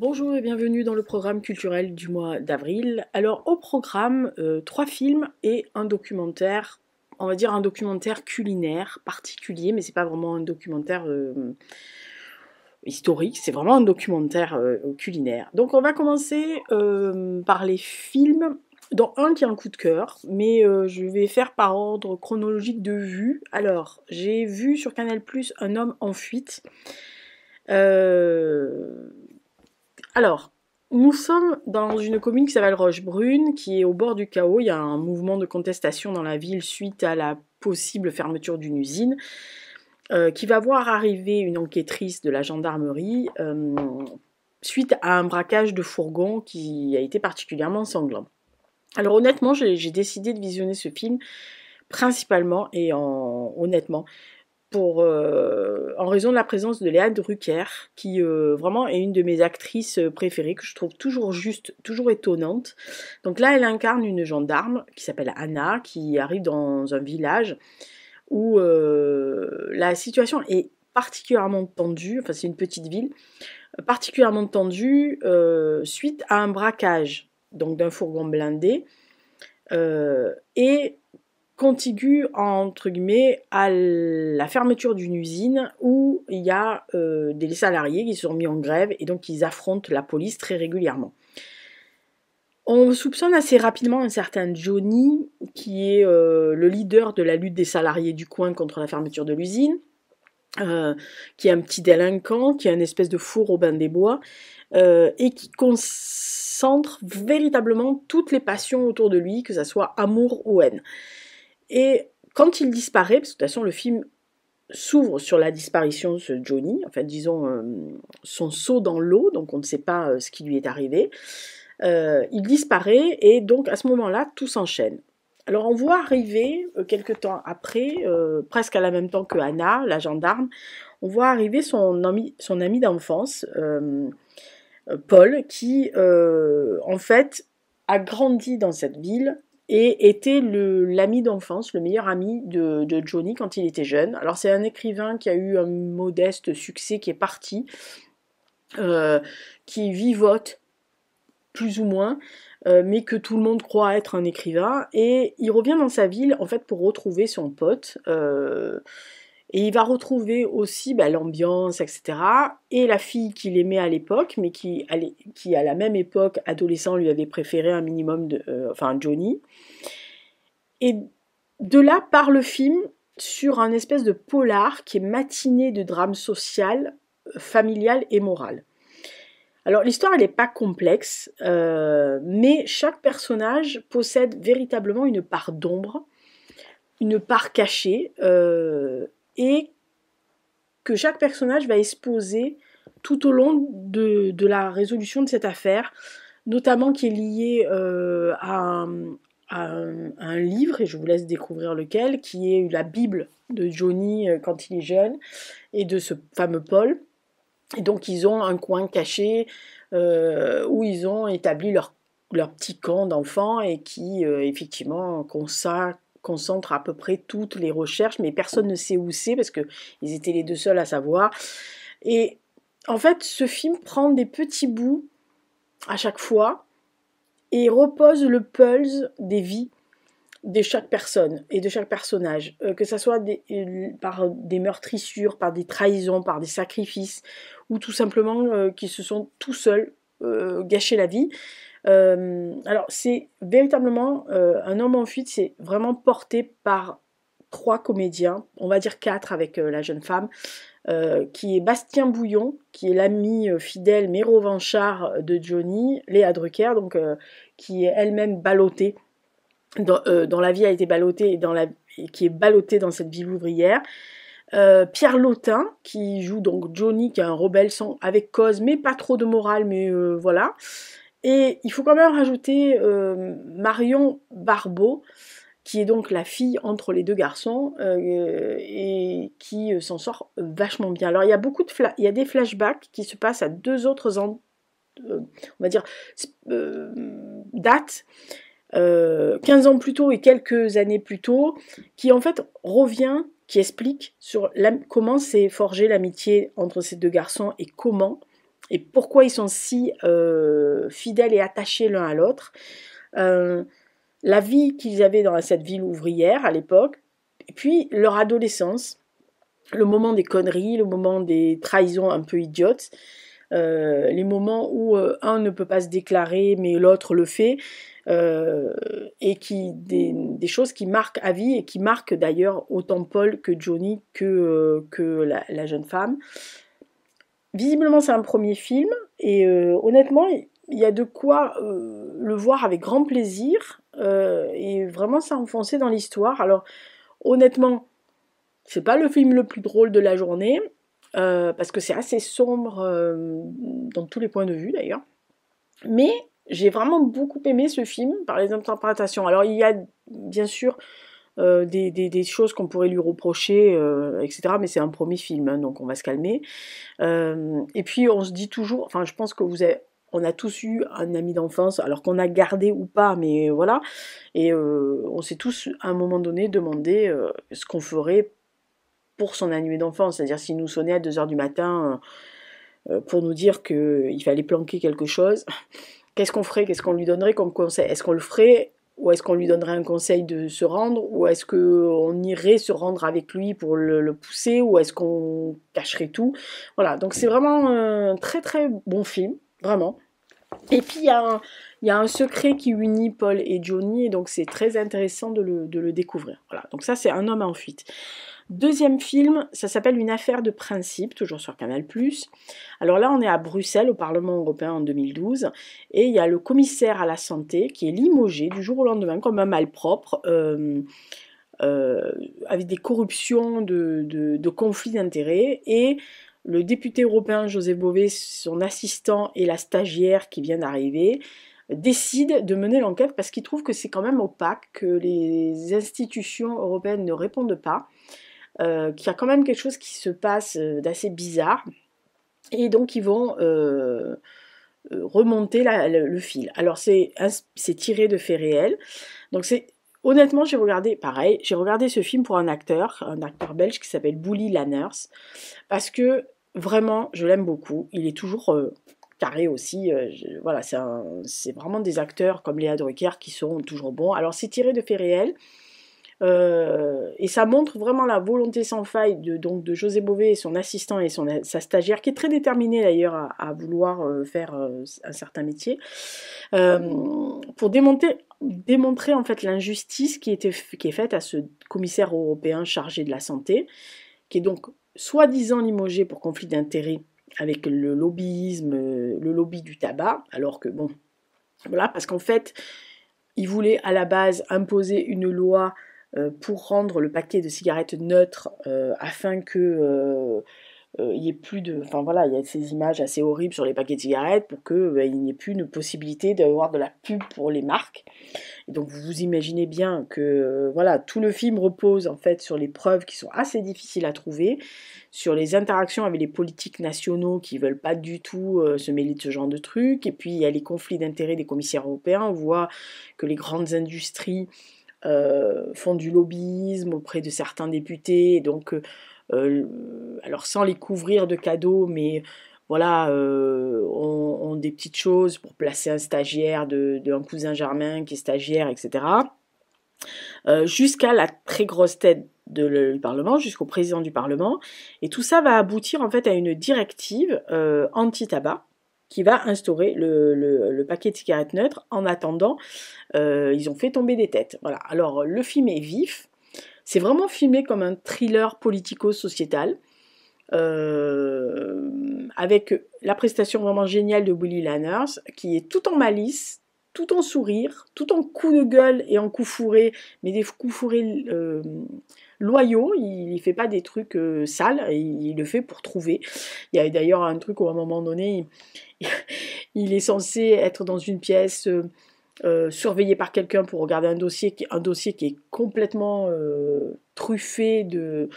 Bonjour et bienvenue dans le programme culturel du mois d'avril. Alors au programme, 3 films et un documentaire, on va dire un documentaire culinaire particulier, mais c'est pas vraiment un documentaire historique, c'est vraiment un documentaire culinaire. Donc on va commencer par les films, dont un qui est un coup de cœur, mais je vais faire par ordre chronologique de vue. Alors j'ai vu sur Canal+ Un homme en fuite. Euh, alors, nous sommes dans une commune qui s'appelle Rochebrune, qui est au bord du chaos. Il y a un mouvement de contestation dans la ville suite à la possible fermeture d'une usine, qui va voir arriver une enquêtrice de la gendarmerie suite à un braquage de fourgon qui a été particulièrement sanglant. Alors honnêtement, j'ai décidé de visionner ce film principalement et honnêtement en raison de la présence de Léa Drucker, qui vraiment est une de mes actrices préférées, que je trouve toujours juste, toujours étonnante. Donc là, elle incarne une gendarme qui s'appelle Anna, qui arrive dans un village où la situation est particulièrement tendue, enfin c'est une petite ville, particulièrement tendue suite à un braquage donc d'un fourgon blindé et contigu entre guillemets à la fermeture d'une usine où il y a des salariés qui se sont mis en grève et donc ils affrontent la police très régulièrement. On soupçonne assez rapidement un certain Johnny qui est le leader de la lutte des salariés du coin contre la fermeture de l'usine, qui est un petit délinquant, qui a une espèce de four au bain des bois et qui concentre véritablement toutes les passions autour de lui, que ce soit amour ou haine. Et quand il disparaît, parce que de toute façon le film s'ouvre sur la disparition de ce Johnny, en fait disons son saut dans l'eau, donc on ne sait pas ce qui lui est arrivé, il disparaît et donc à ce moment-là tout s'enchaîne. Alors on voit arriver, quelques temps après, presque à la même temps que Anna, la gendarme, on voit arriver son ami d'enfance, Paul, qui en fait a grandi dans cette ville et était l'ami d'enfance, le meilleur ami de Johnny quand il était jeune. Alors c'est un écrivain qui a eu un modeste succès, qui est parti, qui vivote plus ou moins, mais que tout le monde croit être un écrivain, et il revient dans sa ville en fait pour retrouver son pote, et il va retrouver aussi l'ambiance, etc. Et la fille qu'il aimait à l'époque, mais qui à la même époque, adolescent, lui avait préféré un minimum enfin Johnny. Et de là part le film sur un espèce de polar qui est matiné de drame social, familial et moral. Alors l'histoire elle n'est pas complexe, mais chaque personnage possède véritablement une part d'ombre, une part cachée, et que chaque personnage va exposer tout au long de la résolution de cette affaire, notamment qui est liée à un livre, et je vous laisse découvrir lequel, qui est la Bible de Johnny quand il est jeune, et de ce fameux Paul. Et donc ils ont un coin caché où ils ont établi leur petit camp d'enfants et qui effectivement concentre à peu près toutes les recherches, mais personne ne sait où c'est parce qu'ils étaient les deux seuls à savoir. Et en fait, ce film prend des petits bouts à chaque fois et repose le pulse des vies de chaque personne et de chaque personnage, que ça soit par des meurtrissures, par des trahisons, par des sacrifices, ou tout simplement qui se sont tout seuls gâché la vie. Alors c'est véritablement Un homme en fuite, c'est vraiment porté par 3 comédiens, on va dire 4 avec la jeune femme, qui est Bastien Bouillon, qui est l'ami fidèle mais revanchard de Johnny, Léa Drucker, donc qui est elle-même ballottée, dont la vie a été ballottée et qui est ballottée dans cette ville ouvrière. Pierre Lotin, qui joue donc Johnny, qui est un rebelle avec cause, mais pas trop de morale, mais voilà. Et il faut quand même rajouter Marion Barbeau, qui est donc la fille entre les deux garçons, et qui s'en sort vachement bien. Alors il y a il y a des flashbacks qui se passent à 2 autres on va dire dates, 15 ans plus tôt et quelques années plus tôt, qui en fait qui explique sur comment s'est forgée l'amitié entre ces 2 garçons et comment et pourquoi ils sont si fidèles et attachés l'un à l'autre. La vie qu'ils avaient dans cette ville ouvrière à l'époque, et puis leur adolescence, le moment des conneries, le moment des trahisons un peu idiotes, les moments où un ne peut pas se déclarer mais l'autre le fait, et des choses qui marquent à vie et qui marquent d'ailleurs autant Paul que Johnny que la jeune femme. Visiblement c'est un premier film et honnêtement il y a de quoi le voir avec grand plaisir et vraiment s'enfoncer dans l'histoire. Alors honnêtement, c'est pas le film le plus drôle de la journée, parce que c'est assez sombre dans tous les points de vue d'ailleurs. Mais j'ai vraiment beaucoup aimé ce film par les interprétations. Alors il y a bien sûr des choses qu'on pourrait lui reprocher, etc. Mais c'est un premier film, hein, donc on va se calmer. Et puis on se dit toujours, enfin je pense que on a tous eu un ami d'enfance, alors qu'on a gardé ou pas, mais voilà. Et on s'est tous à un moment donné demandé ce qu'on ferait pour son ami d'enfance, c'est-à-dire s'il nous sonnait à 2 h du matin pour nous dire qu'il fallait planquer quelque chose, qu'est-ce qu'on ferait, qu'est-ce qu'on lui donnerait comme conseil? Est-ce qu'on le ferait ou est-ce qu'on lui donnerait un conseil de se rendre ou est-ce qu'on irait se rendre avec lui pour le pousser ou est-ce qu'on cacherait tout? Voilà, donc c'est vraiment un très très bon film, vraiment. Et puis il y a un secret qui unit Paul et Johnny et donc c'est très intéressant de le découvrir. Voilà, donc ça c'est Un homme en fuite. Deuxième film, ça s'appelle Une affaire de principe, toujours sur Canal+. Alors là, on est à Bruxelles, au Parlement européen en 2012, et il y a le commissaire à la santé qui est limogé du jour au lendemain comme un malpropre, avec des corruptions de conflits d'intérêts, et le député européen José Bové, son assistant et la stagiaire qui vient d'arriver, décident de mener l'enquête parce qu'ils trouvent que c'est quand même opaque, que les institutions européennes ne répondent pas, qu'il y a quand même quelque chose qui se passe d'assez bizarre. Et donc ils vont remonter le fil. Alors c'est tiré de faits réels. Donc c'est honnêtement j'ai regardé pareil. J'ai regardé ce film pour un acteur belge qui s'appelle Bouli Lanners parce que vraiment je l'aime beaucoup. Il est toujours carré aussi. Voilà, c'est vraiment des acteurs comme Léa Drucker qui sont toujours bons. Alors c'est tiré de faits réels. Et ça montre vraiment la volonté sans faille de José Bové et son assistant et sa stagiaire, qui est très déterminée d'ailleurs à vouloir faire un certain métier, pour démontrer en fait l'injustice qui est faite à ce commissaire européen chargé de la santé, qui est donc soi-disant limogé pour conflit d'intérêts avec le lobbyisme, le lobby du tabac, alors que bon, voilà, parce qu'en fait, il voulait à la base imposer une loi pour rendre le paquet de cigarettes neutre afin que il n'y ait plus de... Enfin voilà, il y a ces images assez horribles sur les paquets de cigarettes pour qu'il n'y ait plus de possibilité d'avoir de la pub pour les marques. Et donc vous vous imaginez bien que voilà, tout le film repose en fait sur les preuves qui sont assez difficiles à trouver, sur les interactions avec les politiques nationaux qui veulent pas du tout se mêler de ce genre de trucs, et puis il y a les conflits d'intérêts des commissaires européens, on voit que les grandes industries font du lobbyisme auprès de certains députés, donc alors sans les couvrir de cadeaux, mais voilà, ont des petites choses pour placer un stagiaire d'un cousin germain qui est stagiaire, etc. Jusqu'à la très grosse tête du Parlement, jusqu'au président du Parlement. Et tout ça va aboutir en fait à une directive anti-tabac qui va instaurer le paquet de cigarettes neutres. En attendant, ils ont fait tomber des têtes. Voilà. Alors le film est vif. C'est vraiment filmé comme un thriller politico-sociétal, avec la prestation vraiment géniale de Willy Lanners, qui est tout en malice, tout en sourire, tout en coups de gueule et en coups fourrés, mais des coups fourrés loyaux. Il ne fait pas des trucs sales, il le fait pour trouver. Il y a d'ailleurs un truc où à un moment donné, il est censé être dans une pièce surveillé par quelqu'un pour regarder un dossier qui est complètement truffé de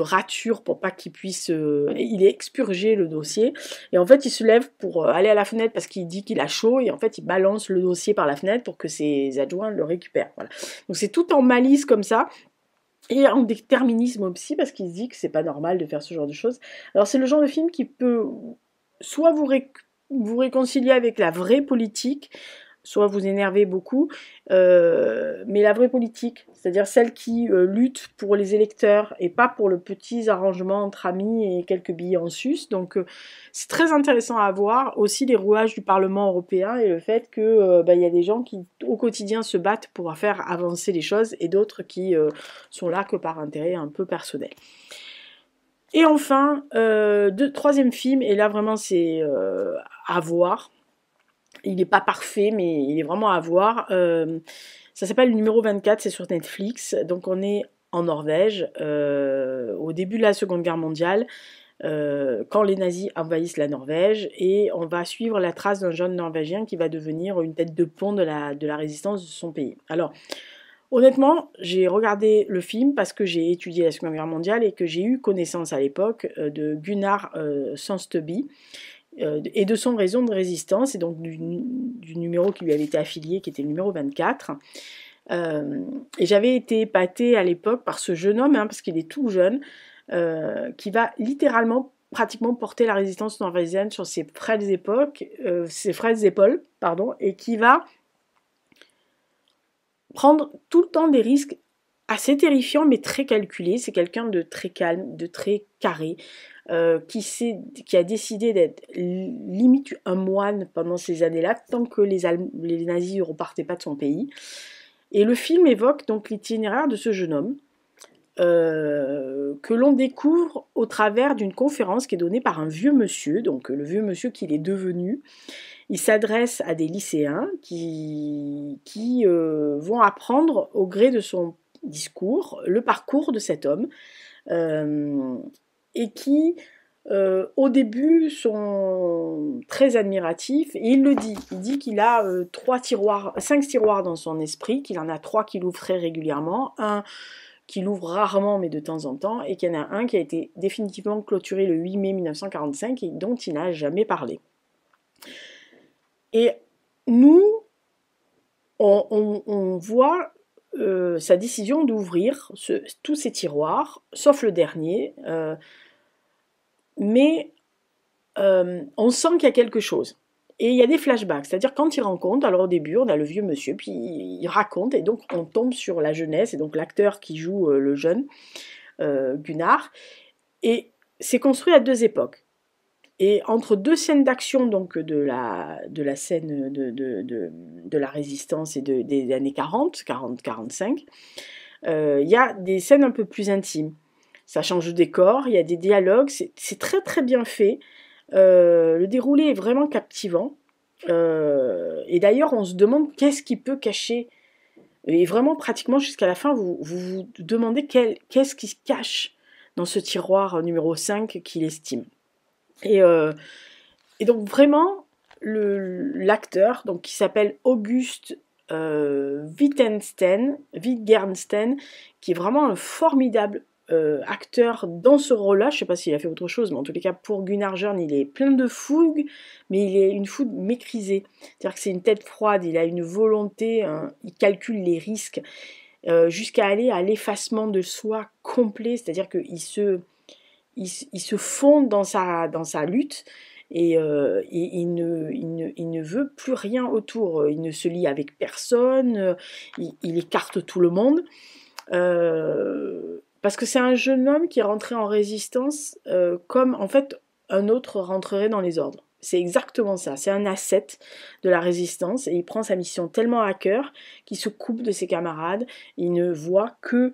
ratures pour pas qu'il puisse... il est expurgé le dossier et en fait il se lève pour aller à la fenêtre parce qu'il dit qu'il a chaud et en fait il balance le dossier par la fenêtre pour que ses adjoints le récupèrent. Voilà. Donc c'est tout en malice comme ça. Et en déterminisme aussi, parce qu'il se dit que c'est pas normal de faire ce genre de choses. Alors c'est le genre de film qui peut soit vous réconciliez avec la vraie politique, soit vous énervez beaucoup, mais la vraie politique, c'est-à-dire celle qui lutte pour les électeurs et pas pour le petit arrangement entre amis et quelques billets en sus. Donc c'est très intéressant à voir, aussi les rouages du Parlement européen et le fait que y a des gens qui au quotidien se battent pour faire avancer les choses et d'autres qui sont là que par intérêt un peu personnel. Et enfin, troisième film, et là vraiment c'est à voir. Il n'est pas parfait, mais il est vraiment à voir. Ça s'appelle le numéro 24, c'est sur Netflix. Donc on est en Norvège, au début de la Seconde Guerre mondiale, quand les nazis envahissent la Norvège, et on va suivre la trace d'un jeune Norvégien qui va devenir une tête de pont de la résistance de son pays. Alors, honnêtement, j'ai regardé le film parce que j'ai étudié la Seconde Guerre mondiale et que j'ai eu connaissance à l'époque de Gunnar Sandstøby et de son raison de résistance, et donc du numéro qui lui avait été affilié, qui était le numéro 24. Et j'avais été épatée à l'époque par ce jeune homme, parce qu'il est tout jeune, qui va littéralement pratiquement porter la résistance norvégienne sur ses frêles épaules, et qui va prendre tout le temps des risques assez terrifiants mais très calculés. C'est quelqu'un de très calme, de très carré, qui a décidé d'être limite un moine pendant ces années-là, tant que les nazis ne repartaient pas de son pays. Et le film évoque donc l'itinéraire de ce jeune homme, que l'on découvre au travers d'une conférence qui est donnée par un vieux monsieur, donc le vieux monsieur qu'il est devenu. Il s'adresse à des lycéens qui vont apprendre au gré de son discours le parcours de cet homme, et qui au début sont très admiratifs, et il le dit, qu'il a 5 tiroirs dans son esprit, qu'il en a 3 qu'il ouvre très régulièrement, un qu'il ouvre rarement mais de temps en temps, et qu'il y en a un qui a été définitivement clôturé le 8 mai 1945 et dont il n'a jamais parlé. Et nous, on voit sa décision d'ouvrir tous ces tiroirs, sauf le dernier, mais on sent qu'il y a quelque chose. Et il y a des flashbacks, c'est-à-dire quand il rencontre, alors au début on a le vieux monsieur, puis il raconte, et donc on tombe sur la jeunesse, et donc l'acteur qui joue le jeune, Gunnar, et c'est construit à 2 époques. Et entre 2 scènes d'action, donc de la scène de la résistance et des années 40-45, il y a des scènes un peu plus intimes. Ça change de décor, il y a des dialogues, c'est très très bien fait. Le déroulé est vraiment captivant. Et d'ailleurs, on se demande qu'est-ce qui peut cacher. Et vraiment, pratiquement jusqu'à la fin, vous demandez qu'est-ce qui se cache dans ce tiroir numéro 5 qu'il estime. Et donc vraiment, l'acteur, donc, qui s'appelle August Wittgenstein, qui est vraiment un formidable acteur dans ce rôle-là. Je ne sais pas s'il a fait autre chose, mais en tous les cas, pour Gunnar Jørn, il est plein de fougue, mais il est une fougue maîtrisée. C'est-à-dire que c'est une tête froide, il a une volonté, il calcule les risques, jusqu'à aller à l'effacement de soi complet, c'est-à-dire qu'il se fond dans sa lutte, et il ne veut plus rien autour. Il ne se lie avec personne, il écarte tout le monde. Parce que c'est un jeune homme qui est rentré en résistance comme en fait un autre rentrerait dans les ordres. C'est exactement ça, c'est un ascète de la résistance, et il prend sa mission tellement à cœur qu'il se coupe de ses camarades, il ne voit que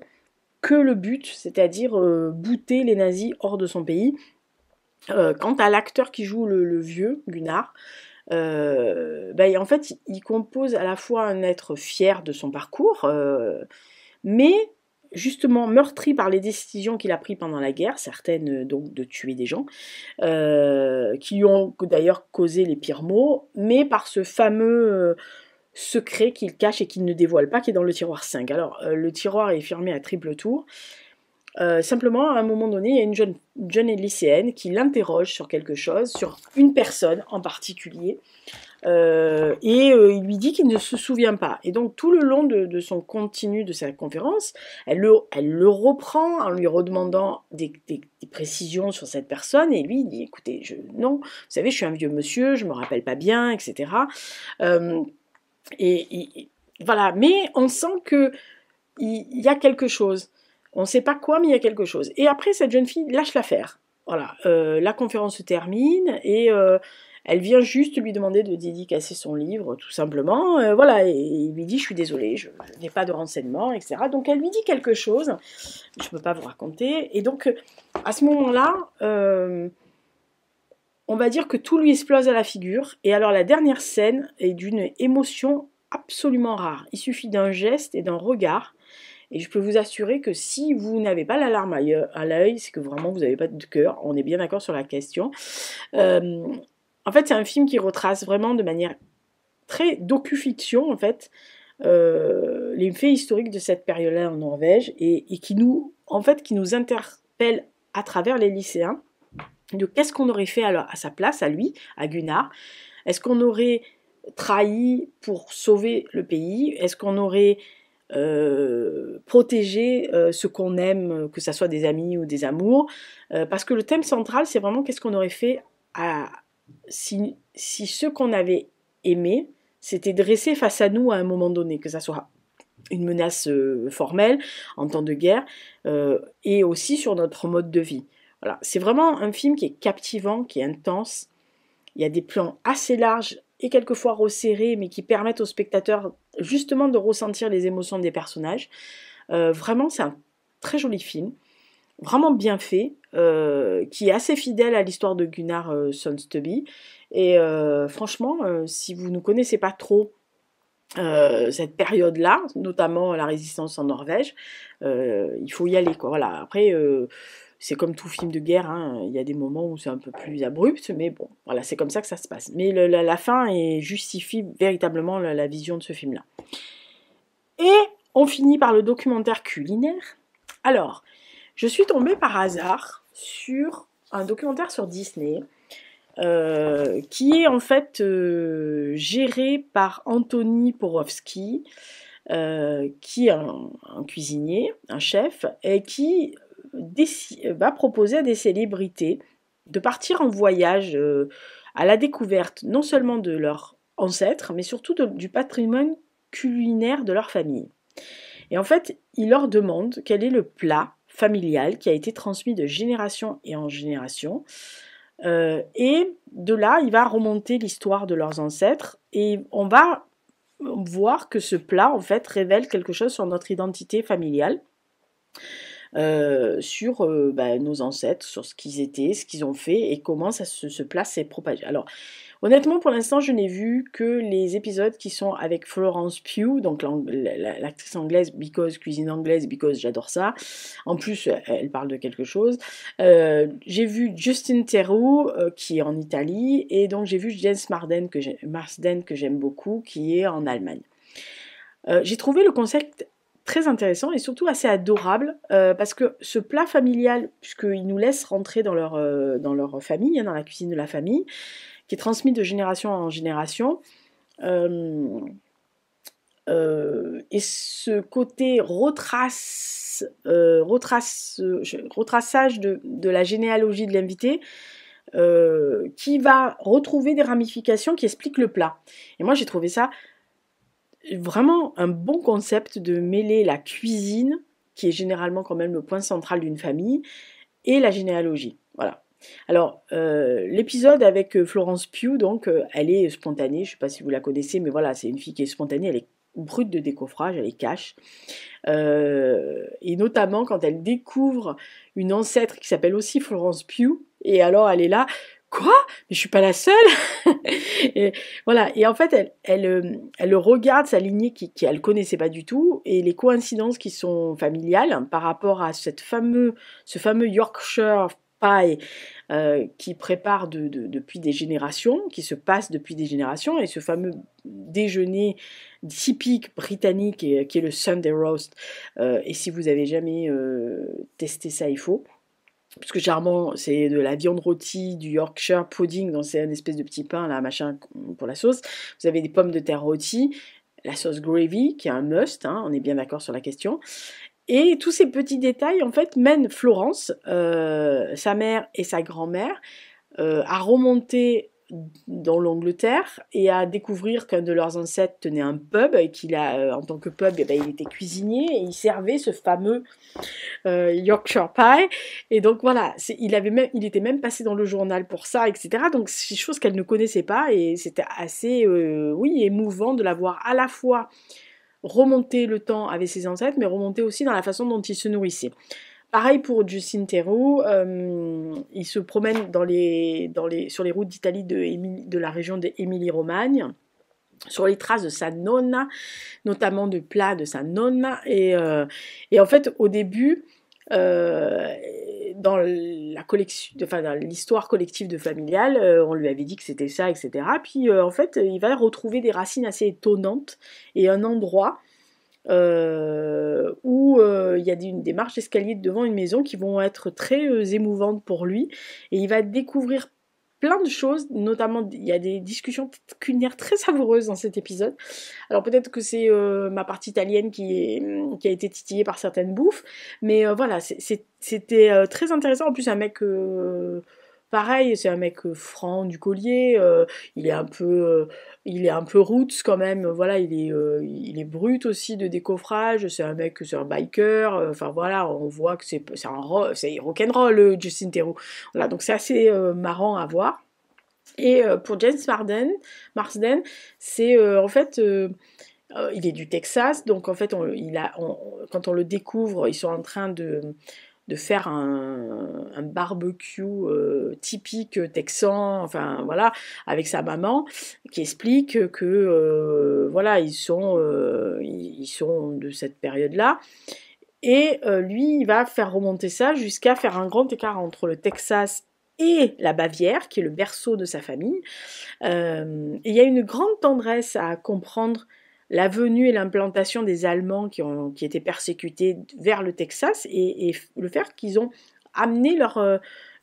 le but, c'est-à-dire bouter les nazis hors de son pays. Quant à l'acteur qui joue le vieux, Gunnar, en fait, il compose à la fois un être fier de son parcours, mais justement meurtri par les décisions qu'il a prises pendant la guerre, certaines donc de tuer des gens, qui lui ont d'ailleurs causé les pires maux, mais par ce fameux secret qu'il cache et qu'il ne dévoile pas, qui est dans le tiroir 5. Alors, le tiroir est fermé à triple tour, Simplement, à un moment donné, il y a une jeune lycéenne qui l'interroge sur quelque chose, sur une personne en particulier, il lui dit qu'il ne se souvient pas. Et donc tout le long de son continu de sa conférence, elle le reprend en lui redemandant des précisions sur cette personne, et lui il dit écoutez, non, vous savez, je suis un vieux monsieur, je me rappelle pas bien, etc. Euh, voilà, mais on sent que il y a quelque chose. On ne sait pas quoi, mais il y a quelque chose. Et après, cette jeune fille lâche l'affaire. Voilà, la conférence se termine et elle vient juste lui demander de dédicacer son livre, tout simplement. Voilà, et il lui dit je suis désolée, je n'ai pas de renseignements, etc. Donc elle lui dit quelque chose, je ne peux pas vous raconter. Et donc à ce moment-là, on va dire que tout lui explose à la figure. Et alors la dernière scène est d'une émotion absolument rare. Il suffit d'un geste et d'un regard. Et je peux vous assurer que si vous n'avez pas la larme à l'œil, c'est que vraiment vous n'avez pas de cœur. On est bien d'accord sur la question. En fait, c'est un film qui retrace vraiment de manière très docu-fiction, en fait, les faits historiques de cette période-là en Norvège et qui nous interpelle à travers les lycéens de qu'est-ce qu'on aurait fait à sa place, à lui, à Gunnar. Est-ce qu'on aurait trahi pour sauver le pays? Est-ce qu'on aurait protéger ce qu'on aime, que ce soit des amis ou des amours, parce que le thème central, c'est vraiment qu'est-ce qu'on aurait fait si ceux qu'on avait aimés s'étaient dressés face à nous à un moment donné, que ça soit une menace formelle en temps de guerre, et aussi sur notre mode de vie. Voilà. C'est vraiment un film qui est captivant, qui est intense. Il y a des plans assez larges et quelquefois resserrés, mais qui permettent aux spectateurs justement de ressentir les émotions des personnages. Vraiment, c'est un très joli film, vraiment bien fait, qui est assez fidèle à l'histoire de Gunnar Sundstøby. Et franchement, si vous ne connaissez pas trop cette période-là, notamment la résistance en Norvège, il faut y aller, quoi. Voilà. Après, c'est comme tout film de guerre, hein, il y a des moments où c'est un peu plus abrupt, mais bon, voilà, c'est comme ça que ça se passe. Mais la fin justifie véritablement la vision de ce film-là. Et on finit par le documentaire culinaire. Alors, je suis tombée par hasard sur un documentaire sur Disney, qui est en fait géré par Anthony Porowski, qui est un cuisinier, un chef, et qui va proposer à des célébrités de partir en voyage à la découverte non seulement de leurs ancêtres, mais surtout du patrimoine culinaire de leur famille. Et en fait, il leur demande quel est le plat familial qui a été transmis de génération en génération. Et de là, il va remonter l'histoire de leurs ancêtres et on va voir que ce plat, en fait, révèle quelque chose sur notre identité familiale. Sur nos ancêtres, sur ce qu'ils étaient, ce qu'ils ont fait et comment ce plat s'est propagé. Alors, honnêtement, pour l'instant, je n'ai vu que les épisodes qui sont avec Florence Pugh, donc l'actrice anglaise, because cuisine anglaise, because j'adore ça. En plus, elle parle de quelque chose. J'ai vu Justin Theroux, qui est en Italie, et donc j'ai vu James Marsden, que j'aime beaucoup, qui est en Allemagne. J'ai trouvé le concept très intéressant et surtout assez adorable, parce que ce plat familial, puisqu'ils nous laissent rentrer dans leur famille, hein, dans la cuisine de la famille, qui est transmis de génération en génération, et ce côté retraçage de la généalogie de l'invité, qui va retrouver des ramifications qui expliquent le plat. Et moi j'ai trouvé ça vraiment un bon concept de mêler la cuisine, qui est généralement quand même le point central d'une famille, et la généalogie. Voilà. Alors, l'épisode avec Florence Pugh, donc, elle est spontanée, je ne sais pas si vous la connaissez, mais voilà, c'est une fille qui est spontanée, elle est brute de décoffrage, elle est cash. Et notamment quand elle découvre une ancêtre qui s'appelle aussi Florence Pugh, et alors elle est là, quoi? Mais je suis pas la seule. Et voilà. Et en fait, elle regarde sa lignée qu'elle connaissait pas du tout et les coïncidences qui sont familiales par rapport à ce fameux Yorkshire Pie qui prépare depuis des générations, qui se passe depuis des générations, et ce fameux déjeuner typique britannique qui est le Sunday roast, et si vous avez jamais testé ça, il faut. Parce que généralement, c'est de la viande rôtie, du Yorkshire pudding, donc c'est une espèce de petit pain, là, machin, pour la sauce. Vous avez des pommes de terre rôties, la sauce gravy, qui est un must, hein, on est bien d'accord sur la question. Et tous ces petits détails, en fait, mènent Florence, sa mère et sa grand-mère, à remonter dans l'Angleterre et à découvrir qu'un de leurs ancêtres tenait un pub et qu'il a, en tant que pub, eh ben, il était cuisinier et il servait ce fameux Yorkshire Pie. Et donc voilà, il était même passé dans le journal pour ça, etc. Donc c'est des choses qu'elle ne connaissait pas et c'était assez, oui, émouvant de la voir à la fois remonter le temps avec ses ancêtres, mais remonter aussi dans la façon dont il se nourrissait. Pareil pour Justin Theroux, il se promène sur les routes d'Italie de la région d'Émilie-Romagne, sur les traces de sa nonna, notamment de plats de sa nonna. Et en fait, au début, dans la collection, enfin, dans l'histoire collective de familiale, on lui avait dit que c'était ça, etc. Puis en fait, il va retrouver des racines assez étonnantes et un endroit où il y a des marches d'escalier devant une maison qui vont être très émouvantes pour lui. Et il va découvrir plein de choses, notamment il y a des discussions culinaires très savoureuses dans cet épisode. Alors peut-être que c'est ma partie italienne qui a été titillée par certaines bouffes, mais voilà, c'était très intéressant. En plus, un mec pareil, c'est un mec franc du collier, il est un peu roots quand même, voilà, il est brut aussi de décoffrage, c'est un biker, enfin voilà, on voit que c'est rock'n'roll Justin Theroux. Voilà, donc c'est assez marrant à voir. Et pour James Marsden, c'est en fait, il est du Texas, donc en fait, quand on le découvre, ils sont en train de faire un barbecue typique texan, enfin voilà, avec sa maman, qui explique que voilà, ils sont de cette période-là. Et lui, il va faire remonter ça jusqu'à faire un grand écart entre le Texas et la Bavière, qui est le berceau de sa famille. Et il y a une grande tendresse à comprendre la venue et l'implantation des Allemands qui étaient persécutés vers le Texas et le fait qu'ils ont amené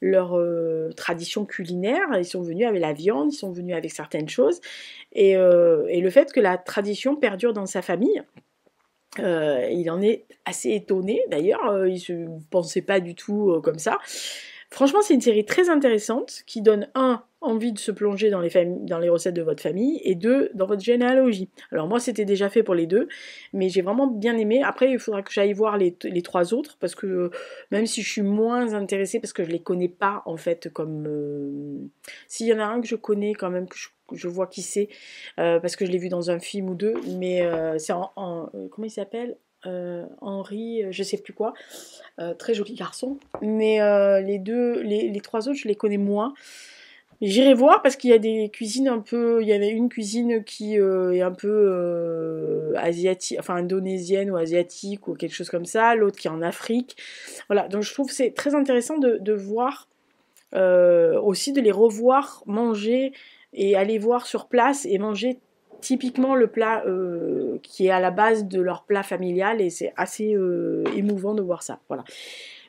leur tradition culinaire. Ils sont venus avec la viande, ils sont venus avec certaines choses. Et le fait que la tradition perdure dans sa famille, il en est assez étonné d'ailleurs, il ne se pensait pas du tout comme ça. Franchement, c'est une série très intéressante qui donne envie de se plonger dans les recettes de votre famille et deux, dans votre généalogie. Alors moi, c'était déjà fait pour les deux, mais j'ai vraiment bien aimé. Après, il faudra que j'aille voir les trois autres parce que même si je suis moins intéressée parce que je les connais pas en fait comme... S'il y en a un que je connais quand même, que je vois qui c'est, parce que je l'ai vu dans un film ou deux, mais c'est comment il s'appelle Henri, je sais plus quoi, très joli garçon, mais les trois autres, je les connais moins. J'irai voir parce qu'il y a des cuisines un peu, il y avait une cuisine qui est un peu asiatique, enfin indonésienne ou asiatique ou quelque chose comme ça, l'autre qui est en Afrique. Voilà, donc je trouve que c'est très intéressant de voir, aussi de les revoir manger et aller voir sur place et manger typiquement le plat qui est à la base de leur plat familial et c'est assez émouvant de voir ça. Voilà.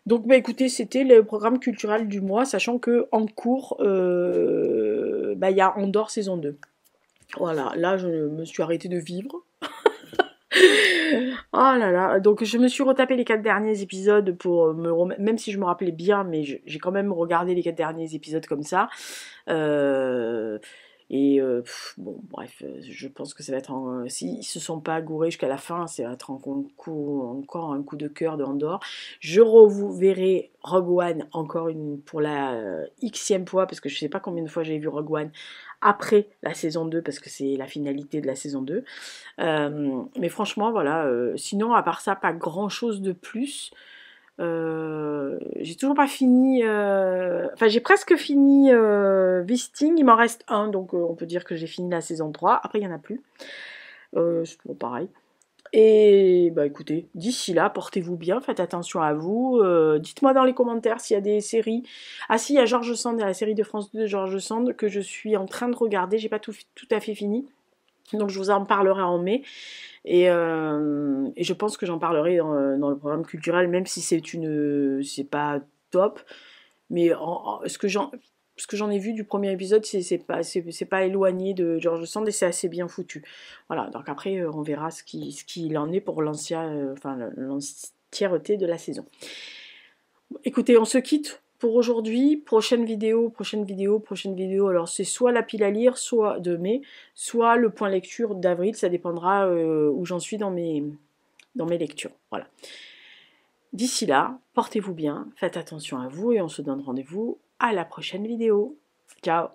Donc bah écoutez, c'était le programme culturel du mois, sachant que en cours, bah, il y a Andorre saison 2. Voilà, là je me suis arrêtée de vivre. Oh là là, donc je me suis retapé les 4 derniers épisodes pour me remettre, même si je me rappelais bien, mais j'ai quand même regardé les 4 derniers épisodes comme ça. Euh, bon, bref, je pense que ça va être s'ils se sont pas gourés jusqu'à la fin, ça va être encore un coup de cœur de Andorre. Je reverrai Rogue One pour la xème fois, parce que je sais pas combien de fois j'ai vu Rogue One après la saison 2, parce que c'est la finalité de la saison 2. Mais franchement, voilà, sinon, à part ça, pas grand chose de plus. J'ai toujours pas fini. Enfin, j'ai presque fini Visting, il m'en reste un, donc on peut dire que j'ai fini la saison 3. Après, il n'y en a plus. C'est toujours pareil. Et bah écoutez, d'ici là, portez-vous bien, faites attention à vous. Dites-moi dans les commentaires s'il y a des séries. Ah si, il y a George Sand, il y a la série de France 2 de George Sand que je suis en train de regarder. J'ai pas tout à fait fini. Donc je vous en parlerai en mai. Et je pense que j'en parlerai dans le programme culturel, même si c'est pas top. Mais ce que j'en ai vu du premier épisode, c'est pas éloigné de George Sand et c'est assez bien foutu. Voilà, donc après, on verra ce qu'il en est pour l'entièreté de la saison. Écoutez, on se quitte pour aujourd'hui. Prochaine vidéo. Alors c'est soit la pile à lire, soit de mai, soit le point lecture d'avril. Ça dépendra où j'en suis dans mes lectures. Voilà. D'ici là, portez-vous bien, faites attention à vous et on se donne rendez-vous à la prochaine vidéo. Ciao!